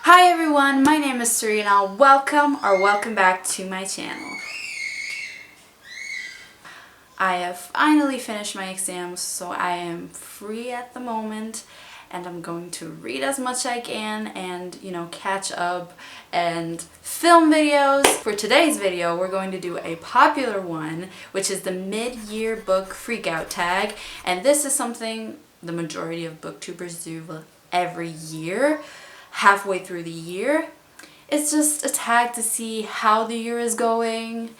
Hi everyone, my name is Serena. Welcome back to my channel. I have finally finished my exams, so I am free at the moment and I'm going to read as much I can and, catch up and film videos. For today's video, we're going to do a popular one, which is the mid-year book freakout tag. And this is something the majority of booktubers do every year. Halfway through the year. It's just a tag to see how the year is going,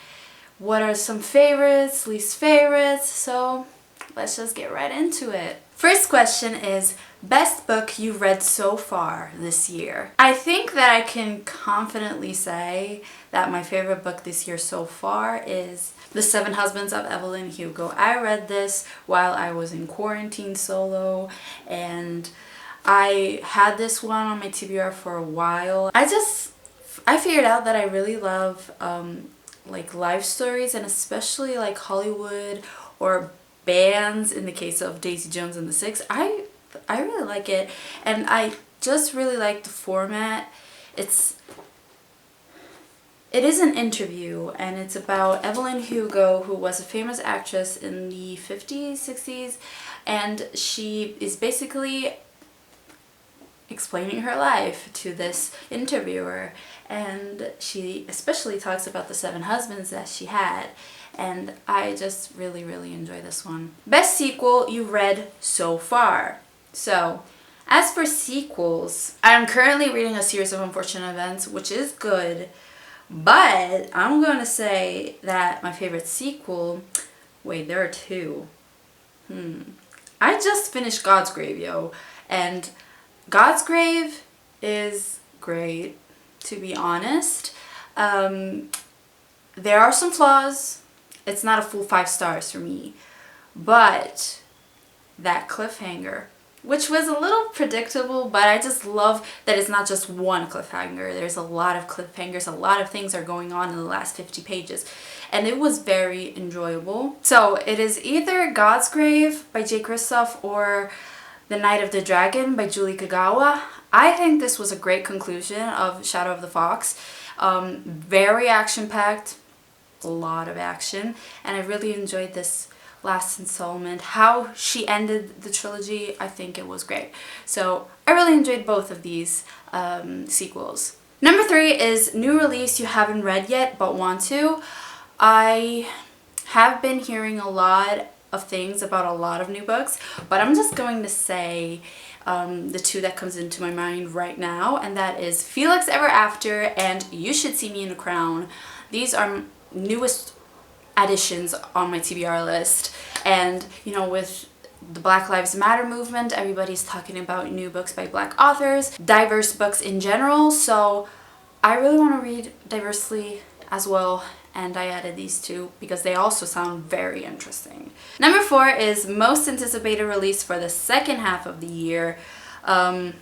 what are some favorites, least favorites, so let's just get right into it. First question is, best book you've read so far this year? I think that I can confidently say that my favorite book this year so far is The 7 Husbands of Evelyn Hugo. I read this while I was in quarantine solo, and I had this one on my TBR for a while. I figured out that I really love like life stories, and especially like Hollywood or bands in the case of Daisy Jones and the Six. I really like it, and I just really like the format. It is an interview, and it's about Evelyn Hugo, who was a famous actress in the 50s, 60s, and she is basically explaining her life to this interviewer, and she especially talks about the 7 husbands that she had, and I just really enjoy this one. Best sequel you read so far. So as for sequels, I'm currently reading A Series of Unfortunate Events, which is good, but I'm going to say that my favorite sequel, wait, there are two. I just finished God's Grave, and God's Grave is great, to be honest. There are some flaws. It's not a full 5 stars for me. But that cliffhanger, which was a little predictable, but I just love that it's not just one cliffhanger. There's a lot of cliffhangers. A lot of things are going on in the last 50 pages. And it was very enjoyable. So it is either God's Grave by Jay Kristoff or The Night of the Dragon by Julie Kagawa. I think this was a great conclusion of Shadow of the Fox. Very action-packed, a lot of action, and I really enjoyed this last installment. How she ended the trilogy, I think it was great. So I really enjoyed both of these sequels. Number 3 is new release you haven't read yet but want to. I have been hearing a lot of things about a lot of new books, but I'm just going to say the 2 that comes into my mind right now, and that is Felix Ever After and You Should See Me in a Crown. These are newest additions on my TBR list, and with the Black Lives Matter movement, everybody's talking about new books by Black authors, diverse books in general, so I really want to read diversely as well, and I added these 2 because they also sound very interesting. Number 4 is most anticipated release for the second half of the year. I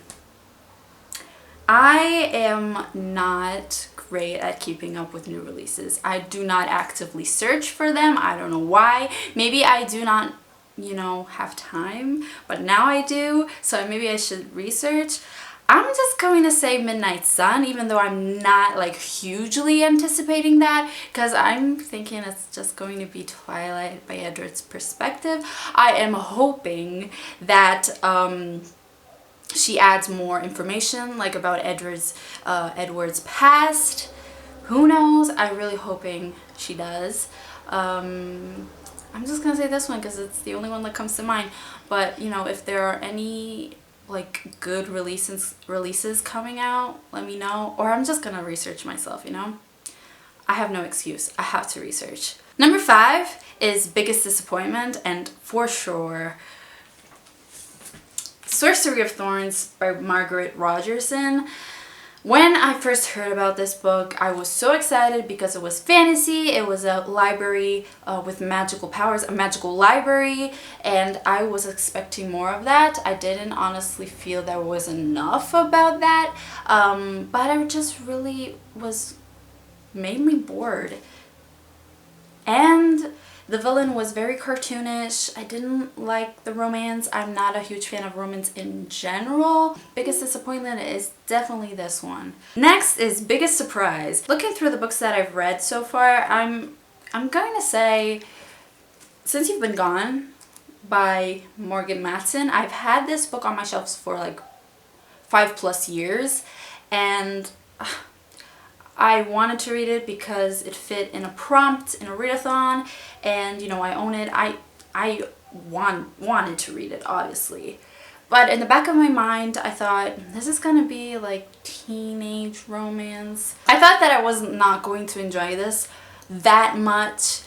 am not great at keeping up with new releases. I do not actively search for them. I don't know why. Maybe I do not, have time, but now I do, so maybe I should research. I'm just going to say Midnight Sun, even though I'm not like hugely anticipating that, because I'm thinking it's just going to be Twilight by Edward's perspective. I am hoping that she adds more information like about Edward's past. Who knows? I'm really hoping she does. I'm just gonna say this one because it's the only one that comes to mind, but if there are any like good releases coming out, let me know, or I'm just gonna research myself. I have no excuse. I have to research. Number 5 is Biggest Disappointment, and for sure Sorcery of Thorns by Margaret Rogerson. When I first heard about this book, I was so excited because it was fantasy. It was a library with magical powers, a magical library, and I was expecting more of that. I didn't honestly feel there was enough about that, but I just really was mainly bored. And the villain was very cartoonish. I didn't like the romance. I'm not a huge fan of romance in general. Biggest disappointment is definitely this one. Next is biggest surprise. Looking through the books that I've read so far, I'm going to say Since You've Been Gone by Morgan Matson. I've had this book on my shelves for like 5+ years, and I wanted to read it because it fit in a prompt in a readathon, and you know, I own it. I wanted to read it, obviously, but in the back of my mind I thought this is gonna be like teenage romance. I thought that I was not going to enjoy this that much,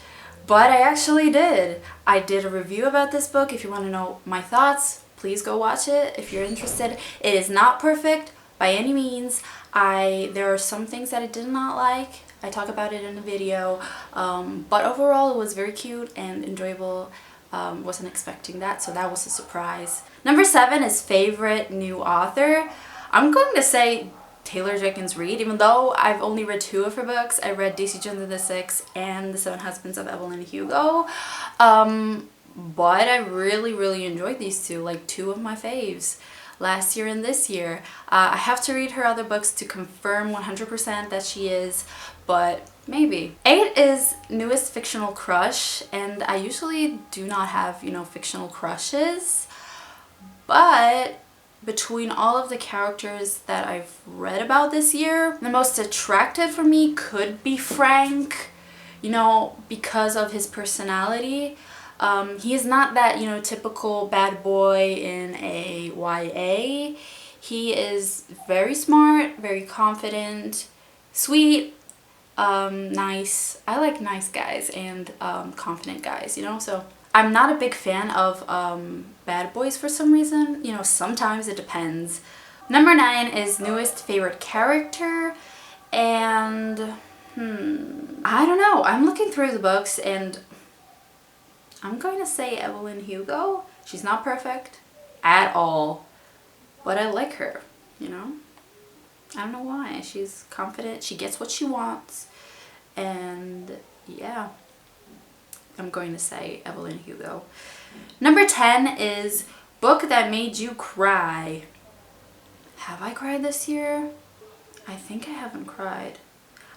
but I actually did. I did a review about this book. If you want to know my thoughts, please go watch it if you're interested. It is not perfect by any means. There are some things that I did not like. I talk about it in the video, but overall it was very cute and enjoyable. Wasn't expecting that, so that was a surprise. Number 7 is favorite new author. I'm going to say Taylor Jenkins Reid, even though I've only read 2 of her books. I read Daisy Jones and the Six and The Seven Husbands of Evelyn Hugo. But I really enjoyed these 2, like 2 of my faves last year and this year. I have to read her other books to confirm 100% that she is, but maybe. 8 is newest fictional crush, and I usually do not have, you know, fictional crushes, but between all of the characters that I've read about this year, the most attractive for me could be Frank, you know, because of his personality. He is not that, you know, typical bad boy in a YA. He is very smart, very confident, sweet, nice. I like nice guys and confident guys, you know, so I'm not a big fan of bad boys for some reason. You know, sometimes it depends. Number 9 is newest favorite character, and I don't know. I'm looking through the books and I'm going to say Evelyn Hugo. She's not perfect at all, but I like her, you know? I don't know why. She's confident. She gets what she wants. And yeah, I'm going to say Evelyn Hugo. Number 10 is book that made you cry. Have I cried this year? I think I haven't cried.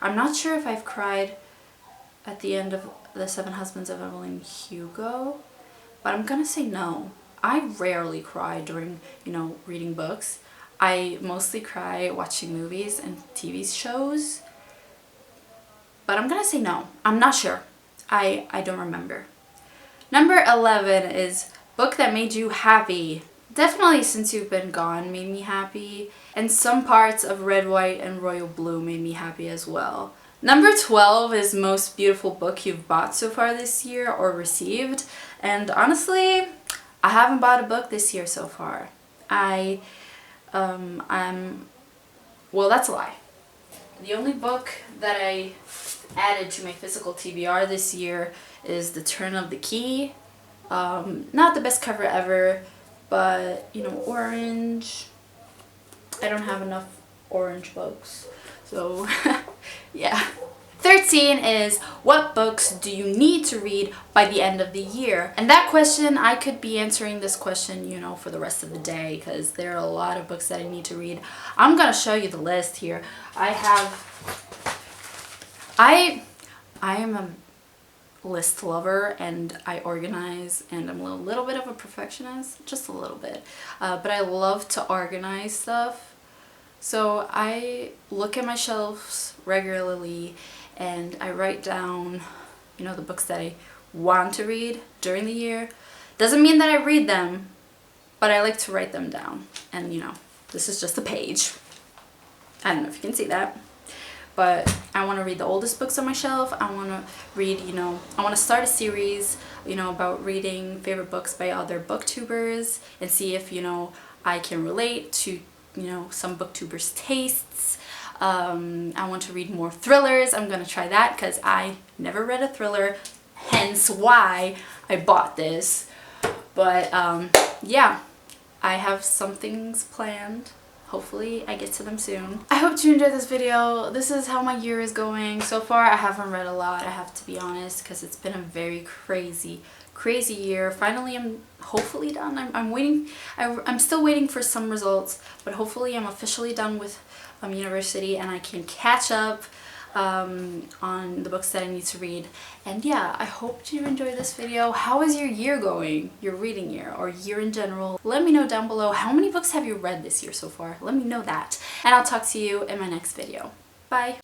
I'm not sure if I've cried at the end of The Seven Husbands of Evelyn Hugo, but I'm gonna say no. I rarely cry during, you know, reading books. I mostly cry watching movies and TV shows, but I'm gonna say no. I'm not sure. I don't remember. Number 11 is book that made you happy. Definitely Since You've Been Gone made me happy, and some parts of Red, White, and Royal Blue made me happy as well. Number 12 is most beautiful book you've bought so far this year or received, and honestly, I haven't bought a book this year so far. Well, that's a lie. The only book that I added to my physical TBR this year is The Turn of the Key. Not the best cover ever, but, you know, orange. I don't have enough orange books, so yeah. 13 is what books do you need to read by the end of the year? And that question, I could be answering this question, you know, for the rest of the day, because there are a lot of books that I need to read. I'm gonna show you the list here. I am a list lover, and I organize, and I'm a little bit of a perfectionist, just a little bit, but I love to organize stuff. So I look at my shelves regularly and I write down, you know, the books that I want to read during the year. Doesn't mean that I read them, but I like to write them down. And, you know, this is just a page. I don't know if you can see that, but I want to read the oldest books on my shelf. I want to read, you know, I want to start a series, you know, about reading favorite books by other booktubers and see if, you know, I can relate to, you know, some booktubers' tastes. I want to read more thrillers. I'm going to try that because I never read a thriller, hence why I bought this. But yeah, I have some things planned hopefully I get to them soon. I hope you enjoyed this video. This is how my year is going. So far I haven't read a lot, I have to be honest, because it's been a very crazy year. Finally I'm hopefully done. I'm still waiting for some results, but hopefully I'm officially done with university and I can catch up on the books that I need to read. And yeah, I hope you enjoyed this video. How is your year going? Your reading year or year in general? Let me know down below. How many books have you read this year so far? Let me know that. And I'll talk to you in my next video. Bye!